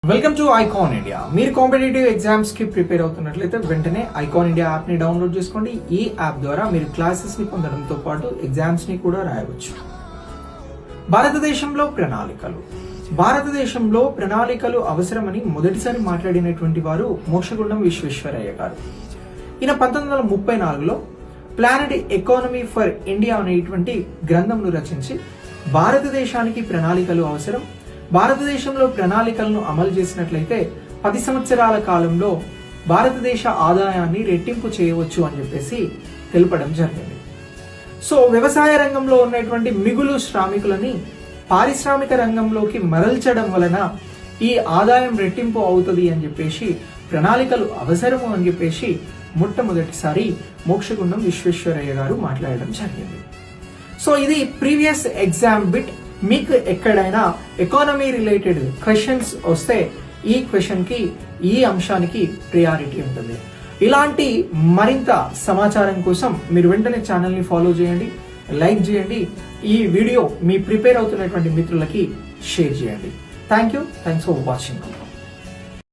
Welcome to icon India. మీరు competitive exams కి prepare అవుతున్నట్లయితే వెంటనే ఐకాన్ ఇండియా యాప్ ని డౌన్లోడ్ చేసుకోండి. ఈ యాప్ ద్వారా మీరు క్లాసెస్ ని పొందడంతో పాటు ఎగ్జామ్స్ ని కూడా రాయవచ్చు. భారతదేశంలో ప్రణాళికలు అవసరమని మొదటిసారి మాట్లాడినటువంటి వారు మోక్షగుండం విశ్వేశ్వరయ్య గారు. ఈయన 1934లో ప్లానెట్ ఎకానమీ ఫర్ ఇండియా అనేటువంటి గ్రంథంను రచించి భారతదేశానికి ప్రణాళికలు అవసరం, భారతదేశంలో ప్రణాళికలను అమలు చేసినట్లయితే 10 సంవత్సరాల కాలంలో భారతదేశ ఆదాయాన్ని రెట్టింపు చేయవచ్చు అని చెప్పేసి తెలపడం జరిగింది. సో వ్యవసాయ రంగంలో ఉన్నటువంటి మిగులు శ్రామికులని పారిశ్రామిక రంగంలోకి మరల్చడం వలన ఈ ఆదాయం రెట్టింపు అవుతుంది అని చెప్పేసి ప్రణాళికలు అవసరము అని చెప్పేసి మొట్టమొదటిసారి మోక్షగుండం విశ్వేశ్వరయ్య గారు మాట్లాడడం జరిగింది. సో ఇది ప్రీవియస్ ఎగ్జామ్ బిట్. మీకు ఎక్కడైనా ఎకానమీ రిలేటెడ్ క్వశ్చన్స్ వస్తే ఈ క్వశ్చన్ కి, ఈ అంశానికి ప్రియారిటీ ఉంటుంది. ఇలాంటి మరింత సమాచారం కోసం మీరు వెంటనే ఛానల్ ని ఫాలో చేయండి, లైక్ చేయండి, ఈ వీడియో మీ ప్రిపేర్ అవుతున్నటువంటి మిత్రులకి షేర్ చేయండి. Thanks for watching.